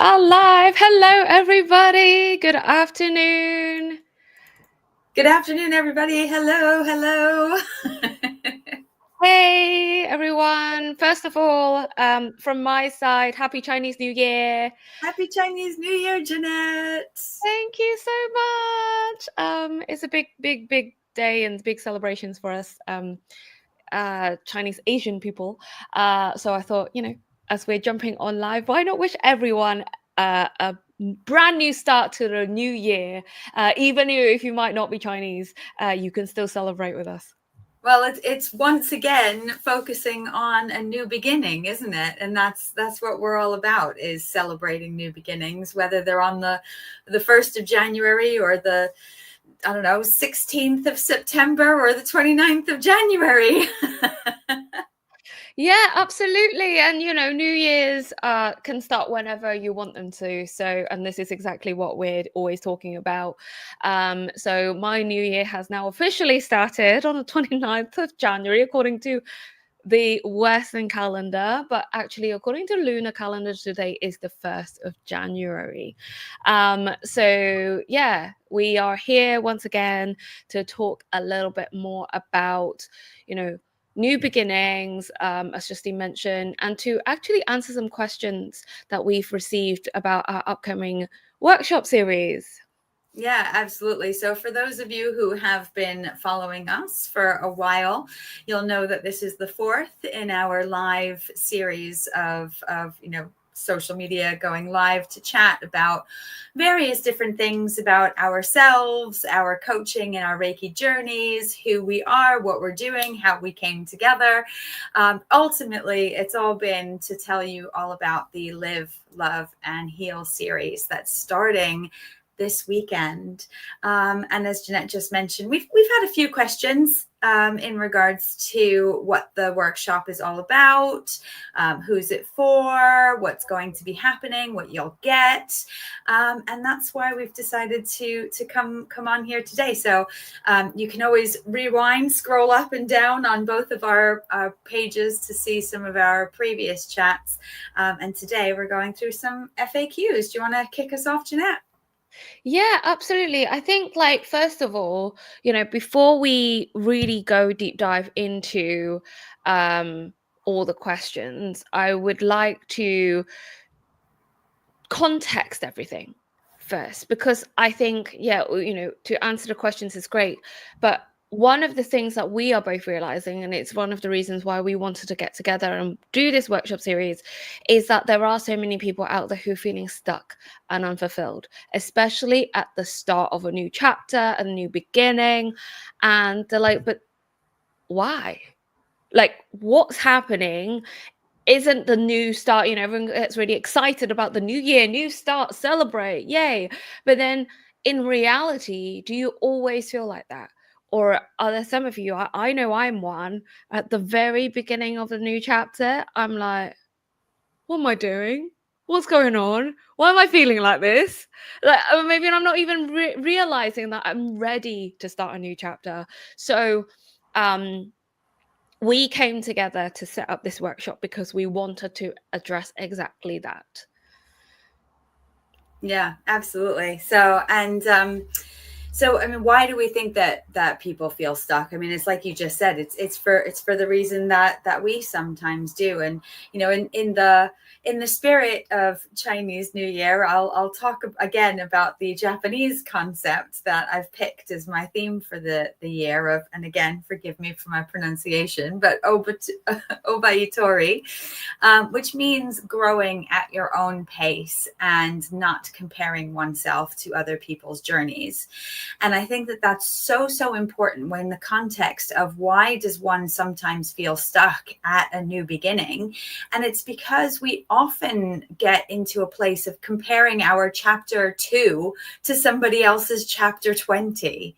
are live. Hello, everybody. Good afternoon. Good afternoon, everybody. Hello, hello. Hey, everyone. First of all, from my side, Happy Chinese New Year. Happy Chinese New Year, Jeanette. Thank you so much. It's a big day and big celebrations for us, Chinese Asian people. So I thought, as we're jumping on live, why not wish everyone a brand new start to the new year? Even if you might not be Chinese, you can still celebrate with us. Well, it's once again focusing on a new beginning, isn't it? And that's what we're all about, is celebrating new beginnings, whether they're on the 1st of January or the 16th of September or the 29th of January. Yeah, absolutely. And, New Year's can start whenever you want them to. So, and this is exactly what we're always talking about. So my New Year has now officially started on the 29th of January, according to the Western calendar, but actually, according to lunar calendar, today is the 1st of January. So yeah, we are here once again to talk a little bit more about, new beginnings, as Justine mentioned, and to actually answer some questions that we've received about our upcoming workshop series. Yeah, absolutely. So for those of you who have been following us for a while, you'll know that this is the 4th in our live series of social media, going live to chat about various different things about ourselves, our coaching and our Reiki journeys, who we are, what we're doing, how we came together. Ultimately, it's all been to tell you all about the Live, Love, and Heal series that's starting this weekend. And as Jeanette just mentioned, we've had a few questions in regards to what the workshop is all about, who's it for, what's going to be happening, what you'll get. And that's why we've decided to come on here today. So you can always rewind, scroll up and down on both of our pages to see some of our previous chats. And today we're going through some FAQs. Do you want to kick us off, Jeanette? Yeah, absolutely. I think, first of all, before we really go deep dive into all the questions, I would like to context everything first, because I think, to answer the questions is great, but one of the things that we are both realizing, and it's one of the reasons why we wanted to get together and do this workshop series, is that there are so many people out there who are feeling stuck and unfulfilled, especially at the start of a new chapter, a new beginning. And they're like, but why? What's happening isn't the new start. Everyone gets really excited about the new year, new start, celebrate, yay. But then in reality, do you always feel like that? Or are there some of you, I know I'm one, at the very beginning of the new chapter, I'm like, what am I doing? What's going on? Why am I feeling like this? Maybe I'm not even realizing that I'm ready to start a new chapter. So, we came together to set up this workshop because we wanted to address exactly that. Yeah, absolutely. So, and I mean, why do we think that people feel stuck? I mean, it's like you just said, it's for the reason that we sometimes do. And in the spirit of Chinese New Year, I'll talk again about the Japanese concept that I've picked as my theme for the year of, and again, forgive me for my pronunciation, but Obaitori, which means growing at your own pace and not comparing oneself to other people's journeys. And I think that that's so important when the context of why does one sometimes feel stuck at a new beginning. And it's because we often get into a place of comparing our chapter 2 to somebody else's chapter 20.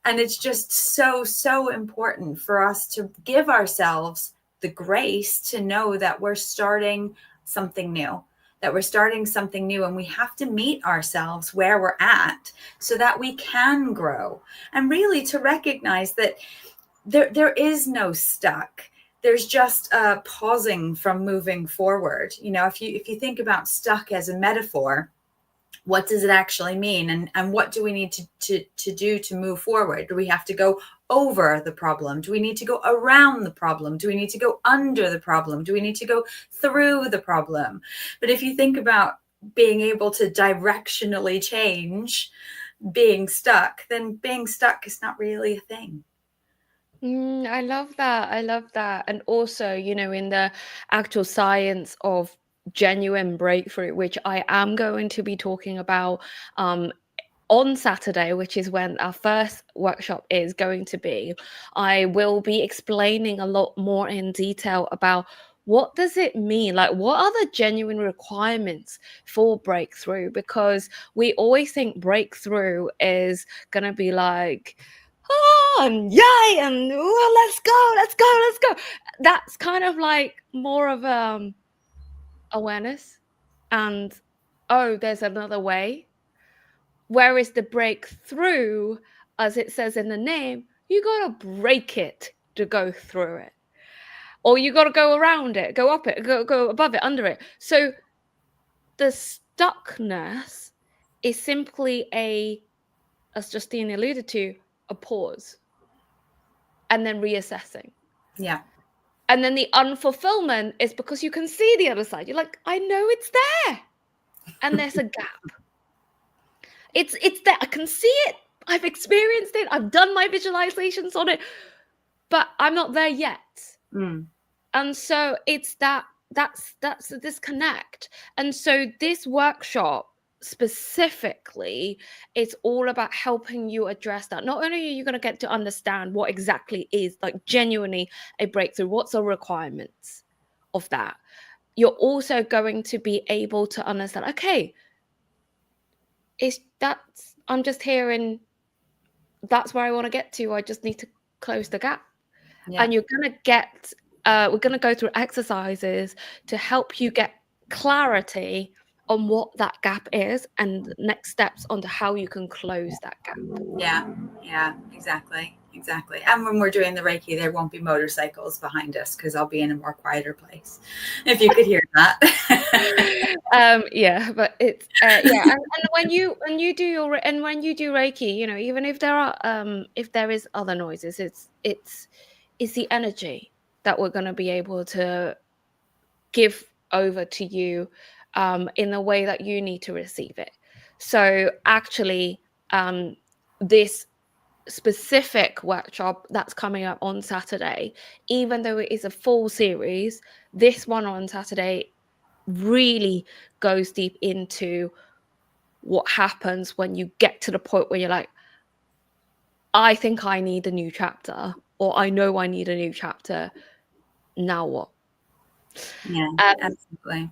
And it's just so important for us to give ourselves the grace to know that we're starting something new. And we have to meet ourselves where we're at so that we can grow, and really to recognize that there is no stuck. there's just pausing from moving forward. You know, if you think about stuck as a metaphor, what does it actually mean? And what do we need to do to move forward? Do we have to go over the problem? Do we need to go around the problem? Do we need to go under the problem? Do we need to go through the problem? But if you think about being able to directionally change being stuck, then being stuck is not really a thing. I love that. I love that. And also, you know, in the actual science of genuine breakthrough, which I am going to be talking about on Saturday, which is when our first workshop is going to be, I will be explaining a lot more in detail about what does it mean? Like, what are the genuine requirements for breakthrough? Because we always think breakthrough is going to be like, oh, and yay, and let's go, let's go, let's go. That's kind of like more of awareness and, oh, there's another way. Whereas the breakthrough, as it says in the name, you got to break it to go through it. Or you got to go around it, go up it, go above it, under it. So the stuckness is simply as Justine alluded to, a pause. And then reassessing. Yeah. And then the unfulfillment is because you can see the other side. You're like, I know it's there. And there's a gap. It's there. I can see it. I've experienced it. I've done my visualizations on it, but I'm not there yet. And so it's that's the disconnect. And so this workshop specifically, it's all about helping you address that. Not only are you going to get to understand what exactly is like genuinely a breakthrough, what's the requirements of that, you're also going to be able to understand, okay, I'm just here and that's where I want to get to. I just need to close the gap. Yeah. And you're going to get we're going to go through exercises to help you get clarity on what that gap is and next steps onto how you can close that gap. Yeah, exactly. And when we're doing the Reiki, there won't be motorcycles behind us because I'll be in a more quieter place. If you could hear that. Yeah, but it's yeah. And when you do Reiki, you know, even if there is other noises, it's the energy that we're going to be able to give over to you in the way that you need to receive it. So actually, this specific workshop that's coming up on Saturday, even though it is a full series, this one on Saturday really goes deep into what happens when you get to the point where you're like, I think I need a new chapter, or I know I need a new chapter. Now what? Yeah, absolutely.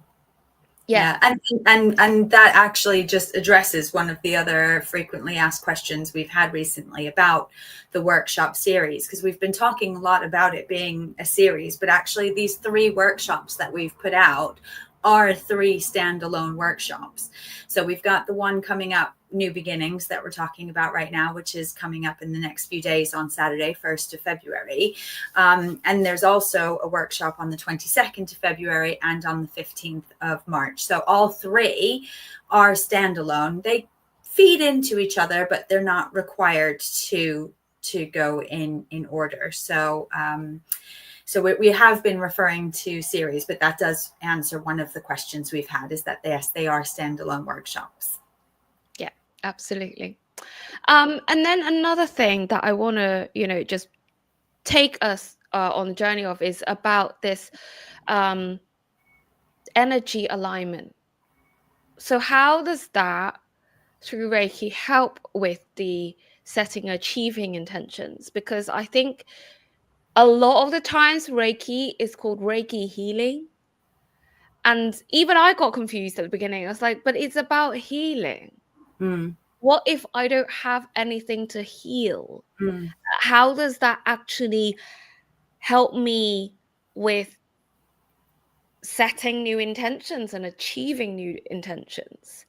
Yeah. And that actually just addresses one of the other frequently asked questions we've had recently about the workshop series, because we've been talking a lot about it being a series, but actually these 3 workshops that we've put out are 3 standalone workshops. So we've got the one coming up, New Beginnings, that we're talking about right now, which is coming up in the next few days on Saturday, 1st of February. And there's also a workshop on the 22nd of February and on the 15th of March. So all 3 are standalone. They feed into each other, but they're not required to go in order. So we have been referring to series, but that does answer one of the questions we've had, is that yes, they are standalone workshops. Yeah, absolutely. And then another thing that I want to, you know, just take us on the journey of is about this energy alignment. So how does that through Reiki help with the setting achieving intentions? Because I think a lot of the times Reiki is called Reiki healing. And even I got confused at the beginning. I was like, but it's about healing. What if I don't have anything to heal? How does that actually help me with setting new intentions and achieving new intentions?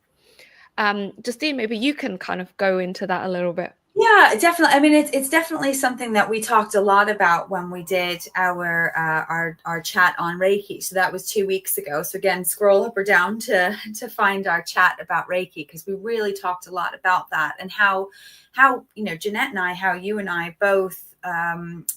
Justine, maybe you can kind of go into that a little bit. Yeah, definitely. I mean, it's definitely something that we talked a lot about when we did our chat on Reiki. So that was 2 weeks ago. So again, scroll up or down to find our chat about Reiki, because we really talked a lot about that, and how Jeanette and I, how you and I both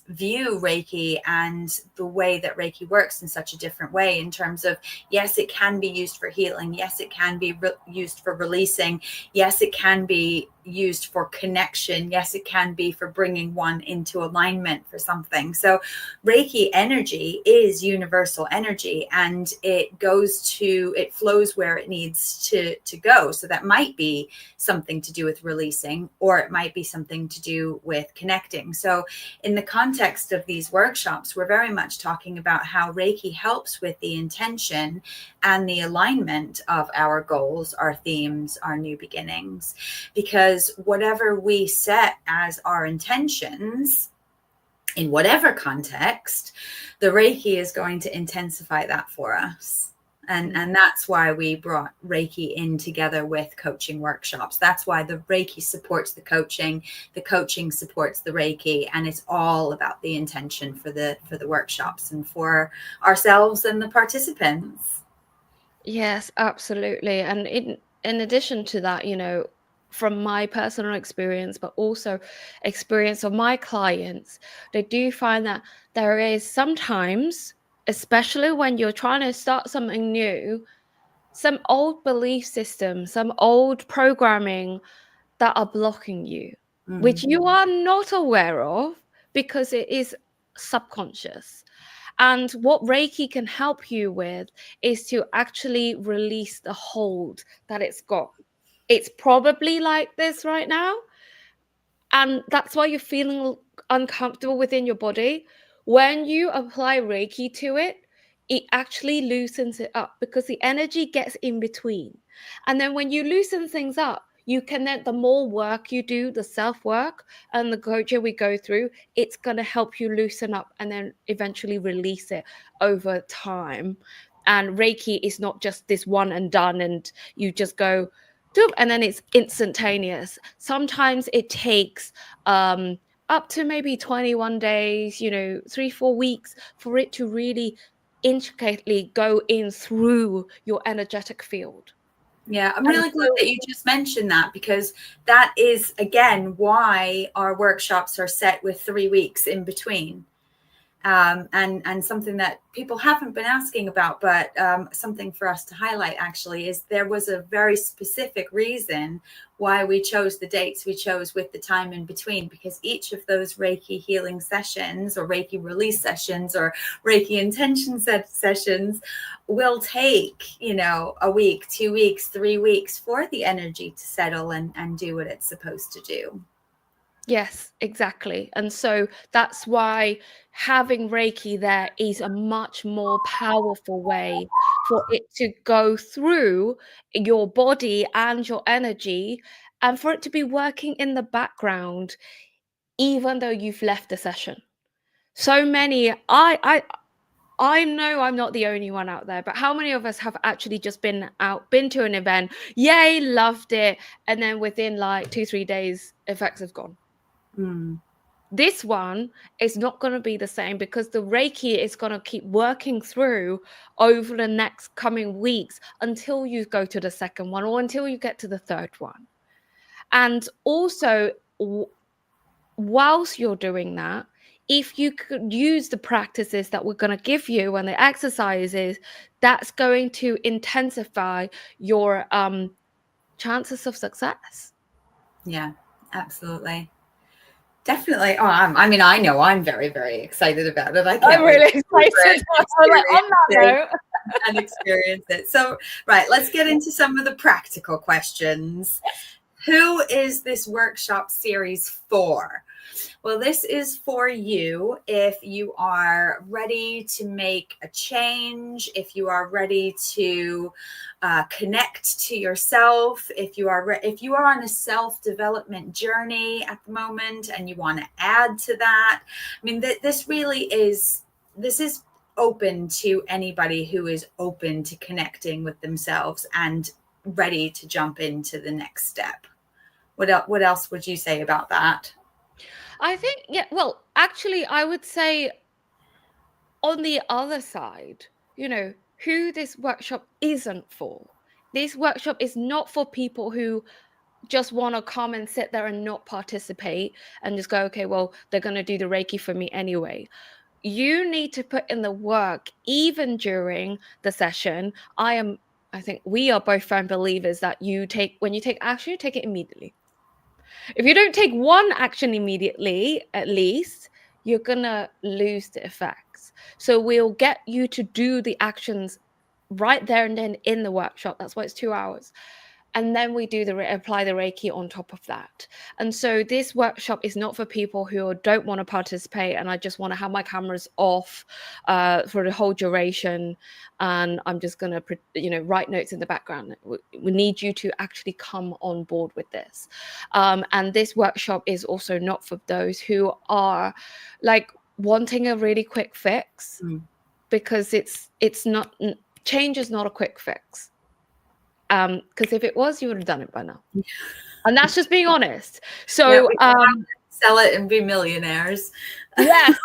view Reiki and the way that Reiki works in such a different way, in terms of, yes, it can be used for healing. Yes, it can be used for releasing. Yes, it can be used for connection. Yes, it can be for bringing one into alignment for something. So Reiki energy is universal energy, and it flows where it needs to go. So that might be something to do with releasing, or it might be something to do with connecting. So in the context of these workshops, we're very much talking about how Reiki helps with the intention and the alignment of our goals, our themes, our new beginnings. Because whatever we set as our intentions, in whatever context, the Reiki is going to intensify that for us. And that's why we brought Reiki in together with coaching workshops. That's why the Reiki supports the coaching supports the Reiki, and it's all about the intention for the workshops and for ourselves and the participants. Yes, absolutely. And in addition to that, from my personal experience, but also experience of my clients, they do find that there is sometimes, especially when you're trying to start something new, some old belief systems, some old programming that are blocking you, which you are not aware of because it is subconscious. And what Reiki can help you with is to actually release the hold that it's got. It's probably like this right now, and that's why you're feeling uncomfortable within your body. When you apply Reiki to it, it actually loosens it up because the energy gets in between. And then when you loosen things up, you can then, the more work you do, the self work and the coaching we go through, it's going to help you loosen up and then eventually release it over time. And Reiki is not just this one and done, and you just go, and then it's instantaneous. Sometimes it takes up to maybe 21 days, 3-4 weeks for it to really intricately go in through your energetic field. Yeah, I'm really glad that you just mentioned that, because that is, again, why our workshops are set with 3 weeks in between. And something that people haven't been asking about, but something for us to highlight actually, is there was a very specific reason why we chose the dates we chose with the time in between, because each of those Reiki healing sessions or Reiki release sessions or Reiki intention sessions will take, a week, 2 weeks, 3 weeks for the energy to settle and do what it's supposed to do. Yes, exactly. And so that's why having Reiki there is a much more powerful way for it to go through your body and your energy, and for it to be working in the background, even though you've left the session. So many, I know I'm not the only one out there, but how many of us have actually just been to an event, yay, loved it, and then within like 2-3 days, effects have gone. This one is not going to be the same, because the Reiki is going to keep working through over the next coming weeks until you go to the second one or until you get to the third one. And also, whilst you're doing that, if you could use the practices that we're going to give you and the exercises, that's going to intensify your chances of success. Yeah, absolutely. Definitely. Oh, I know I'm very, very excited about it. I can't I'm really excited. I'm like, on that note. And experience it. So, right, let's get into some of the practical questions. Who is this workshop series for? Well, this is for you if you are ready to make a change, if you are ready to connect to yourself, if you are on a self-development journey at the moment and you want to add to that. I mean, this is open to anybody who is open to connecting with themselves and ready to jump into the next step. What else would you say about that? I think, yeah, well, actually, I would say on the other side, who this workshop isn't for. This workshop is not for people who just want to come and sit there and not participate and just go, okay, well, they're going to do the Reiki for me anyway. You need to put in the work even during the session. I think we are both firm believers that when you take action, you take it immediately. If you don't take one action immediately, at least, you're going to lose the effects. So we'll get you to do the actions right there and then in the workshop. That's why it's 2 hours. And then we do apply the Reiki on top of that. And so this workshop is not for people who don't want to participate and I just want to have my cameras off for the whole duration, and I'm just going to write notes in the background. We need you to actually come on board with this. And this workshop is also not for those who are like wanting a really quick fix, because it's not, change is not a quick fix. Because if it was, you would have done it by now. And that's just being honest. So sell it and be millionaires. Yes.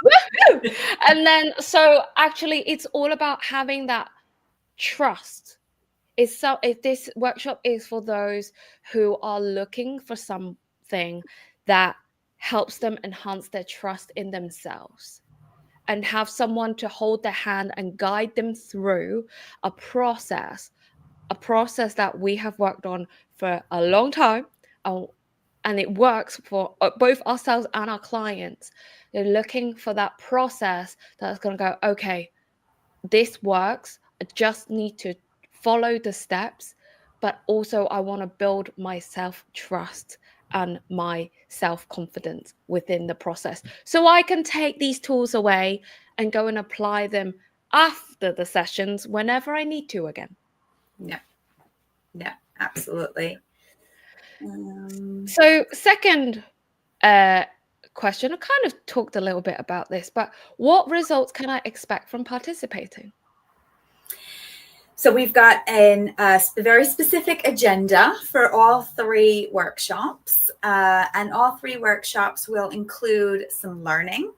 And then, so actually it's all about having that trust. If this workshop is for those who are looking for something that helps them enhance their trust in themselves and have someone to hold their hand and guide them through a process that we have worked on for a long time, and it works for both ourselves and our clients. They're looking for that process that's going to go, okay, this works. I just need to follow the steps, but also I want to build my self-trust and my self-confidence within the process, so I can take these tools away and go and apply them after the sessions whenever I need to again. Yeah, absolutely. So second question, I kind of talked a little bit about this, but what results can I expect from participating? So we've got a very specific agenda for all 3 workshops, and all 3 workshops will include some learning.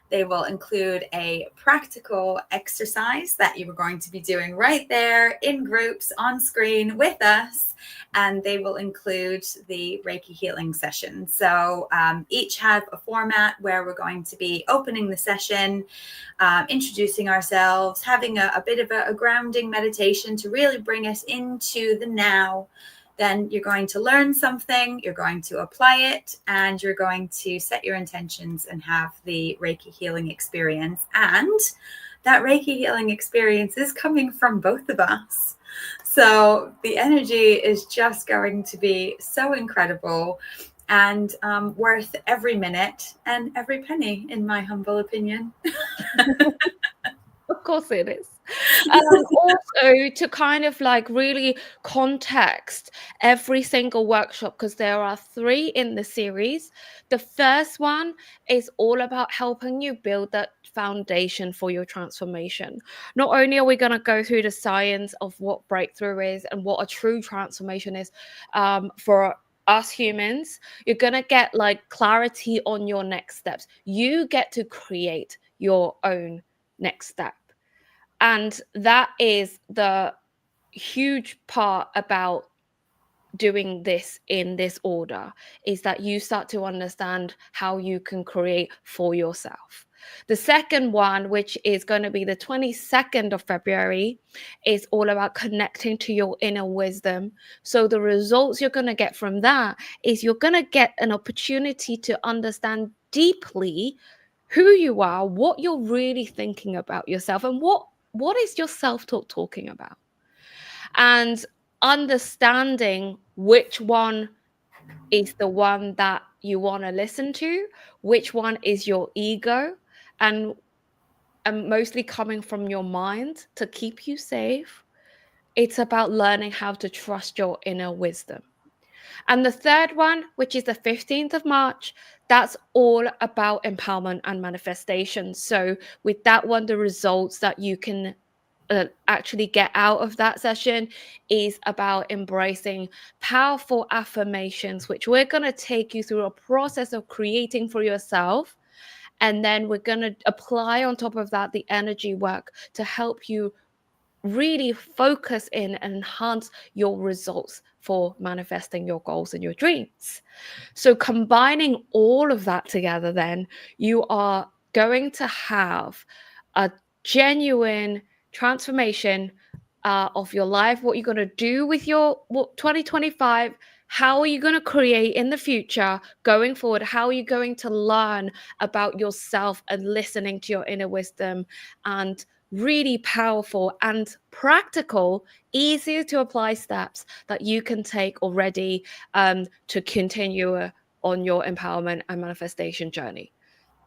They will include a practical exercise that you are going to be doing right there in groups on screen with us. And they will include the Reiki healing session. So each have a format where we're going to be opening the session, introducing ourselves, having a bit of a grounding meditation to really bring us into the now. Then you're going to learn something, you're going to apply it, and you're going to set your intentions and have the Reiki healing experience. And that Reiki healing experience is coming from both of us. So the energy is just going to be so incredible and worth every minute and every penny, in my humble opinion. Of course it is. Also, to kind of like really context every single workshop, because there are 3 in the series. The first one is all about helping you build that foundation for your transformation. Not only are we going to go through the science of what breakthrough is and what a true transformation is for us humans, you're going to get like clarity on your next steps. You get to create your own next step. And that is the huge part about doing this in this order, is that you start to understand how you can create for yourself. The second one, which is going to be the 22nd of February, is all about connecting to your inner wisdom. So the results you're going to get from that is you're going to get an opportunity to understand deeply who you are, what you're really thinking about yourself, and what is your self-talk talking about, and understanding which one is the one that you want to listen to, which one is your ego, and mostly coming from your mind to keep you safe. It's about learning how to trust your inner wisdom. And the third one, which is the 15th of March, that's all about empowerment and manifestation. So with that one, the results that you can actually get out of that session is about embracing powerful affirmations, which we're going to take you through a process of creating for yourself. And then we're going to apply on top of that the energy work to help you really focus in and enhance your results for manifesting your goals and your dreams. So combining all of that together, then you are going to have a genuine transformation of your life, what you're going to do with your 2025, how are you going to create in the future going forward, how are you going to learn about yourself and listening to your inner wisdom, and really powerful and practical, easier to apply steps that you can take already to continue on your empowerment and manifestation journey.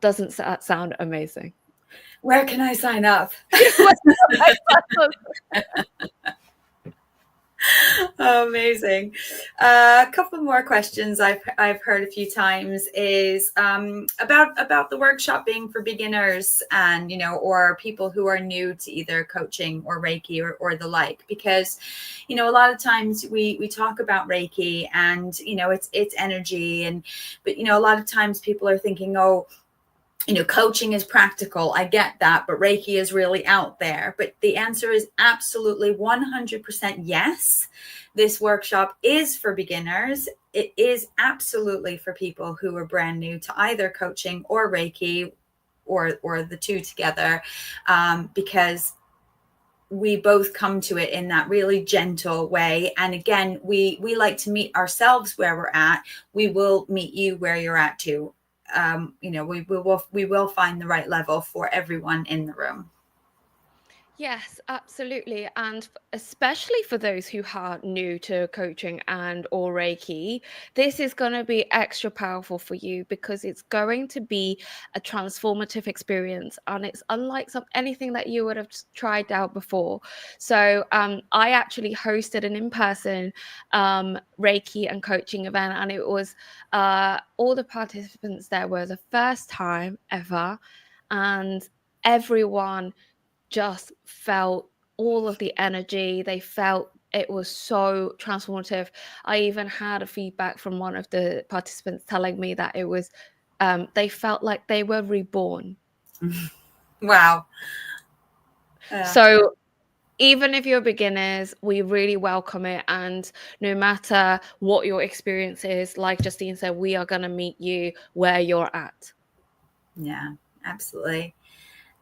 Doesn't that sound amazing? Where can I sign up? Oh, amazing. A couple more questions I've heard a few times is about the workshop being for beginners and, you know, or people who are new to either coaching or Reiki or the like, because, you know, a lot of times we talk about Reiki and, you know, it's energy, but, you know, a lot of times people are thinking, oh, you know, coaching is practical. I get that, but Reiki is really out there. But the answer is absolutely 100% yes. This workshop is for beginners. It is absolutely for people who are brand new to either coaching or Reiki or the two together, because we both come to it in that really gentle way. And again, we like to meet ourselves where we're at. We will meet you where you're at too. You know, we will find the right level for everyone in the room. Yes, absolutely. And especially for those who are new to coaching and or Reiki, this is going to be extra powerful for you because it's going to be a transformative experience, and it's unlike anything that you would have tried out before. So I actually hosted an in-person Reiki and coaching event, and it was all the participants there were the first time ever, and everyone just felt all of the energy. They felt it was so transformative. I even had a feedback from one of the participants telling me that it was, they felt like they were reborn. Wow. So even if you're beginners, we really welcome it. And no matter what your experience is, like Justine said, we are going to meet you where you're at. Yeah, absolutely.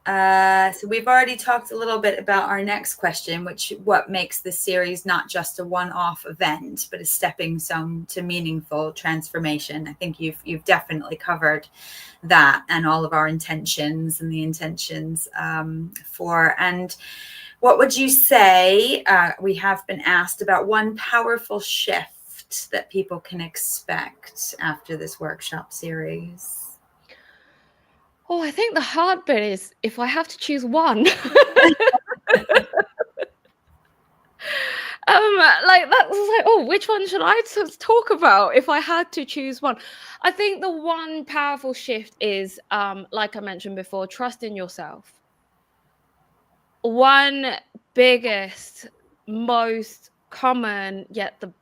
So we've already talked a little bit about our next question, what makes this series not just a one-off event, but a stepping stone to meaningful transformation. I think you've definitely covered that and all of our intentions and the intentions for. And what would you say? We have been asked about one powerful shift that people can expect after this workshop series. Oh, I think the hard bit is if I have to choose one. Like that's like, oh, which one should I talk about if I had to choose one? I think the one powerful shift is, like I mentioned before, trust in yourself. One biggest, most common, yet the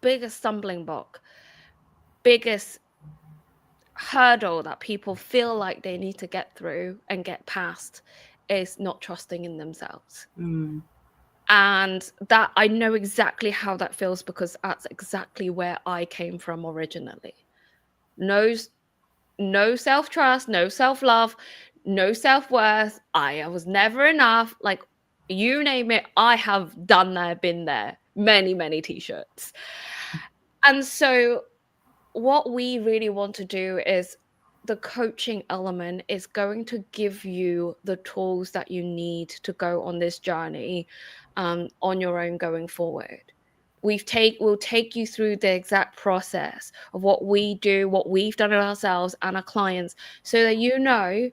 biggest stumbling block, biggest hurdle that people feel like they need to get through and get past is not trusting in themselves. And that I know exactly how that feels because that's exactly where I came from originally. No self-trust, no self-love, no self-worth. I was never enough. Like, you name it, I have done there, been there, many, many t-shirts. And so what we really want to do is the coaching element is going to give you the tools that you need to go on this journey on your own going forward. We'll take you through the exact process of what we do, what we've done ourselves and our clients, so that you know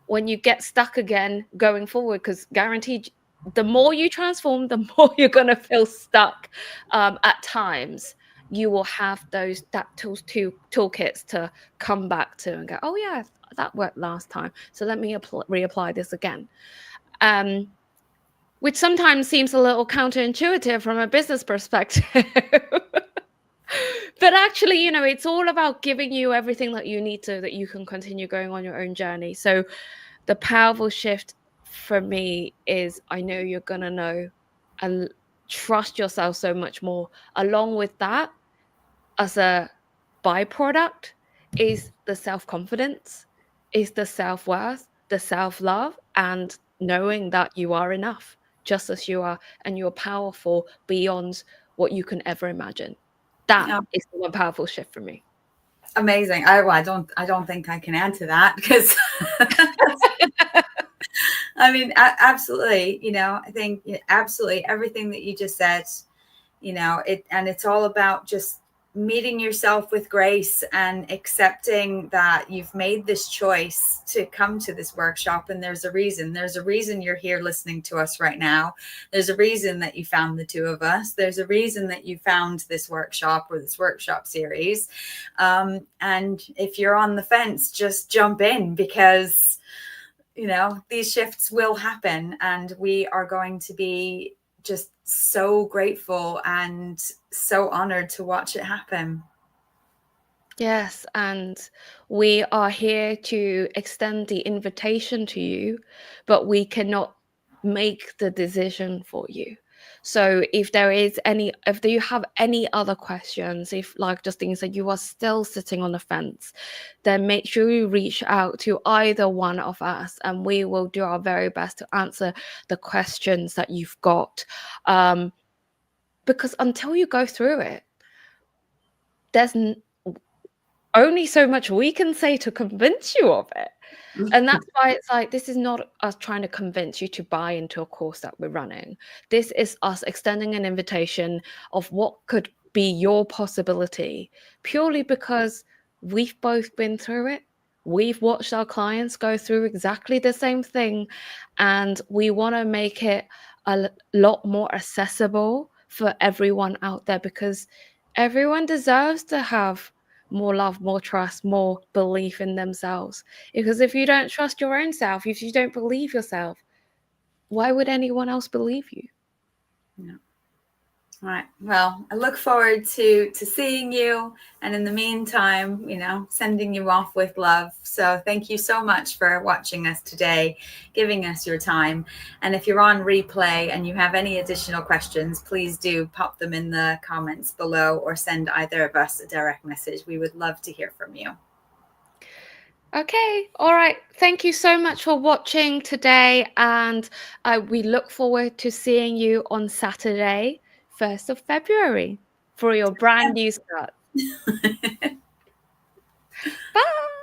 when you get stuck again going forward, because guaranteed the more you transform, the more you're going to feel stuck at times. You will have toolkits to come back to and go, oh yeah, that worked last time, so let me reapply this again. which sometimes seems a little counterintuitive from a business perspective. But actually, you know, it's all about giving you everything that you need so that you can continue going on your own journey. So the powerful shift for me is I know you're going to know and trust yourself so much more. Along with that, as a byproduct, is the self-confidence, is the self-worth, the self-love, and knowing that you are enough just as you are, and you're powerful beyond what you can ever imagine. That Yeah. is the one powerful shift for me. Amazing. I don't think I can add to that, because I mean, absolutely. You know, I think absolutely everything that you just said, you know, it's all about just meeting yourself with grace and accepting that you've made this choice to come to this workshop, and there's a reason you're here listening to us right now. There's a reason that you found the two of us. There's a reason that you found this workshop or this workshop series, and if you're on the fence, just jump in, because you know, these shifts will happen, and we are going to be just so grateful and so honored to watch it happen. Yes, and we are here to extend the invitation to you, but we cannot make the decision for you. So if you have any other questions, if like Justine said, you are still sitting on the fence, then make sure you reach out to either one of us, and we will do our very best to answer the questions that you've got. Because until you go through it, there's only so much we can say to convince you of it. And that's why it's like, this is not us trying to convince you to buy into a course that we're running. This is us extending an invitation of what could be your possibility, purely because we've both been through it. We've watched our clients go through exactly the same thing, and we want to make it a lot more accessible for everyone out there, because everyone deserves to have more love, more trust, more belief in themselves. Because if you don't trust your own self, if you don't believe yourself, why would anyone else believe you? Yeah. All right. Well, I look forward to seeing you, and in the meantime, you know, sending you off with love. So thank you so much for watching us today, giving us your time. And if you're on replay and you have any additional questions, please do pop them in the comments below, or send either of us a direct message. We would love to hear from you. Okay. All right. Thank you so much for watching today. And we look forward to seeing you on Saturday, 1st of February, for your brand new start. Bye.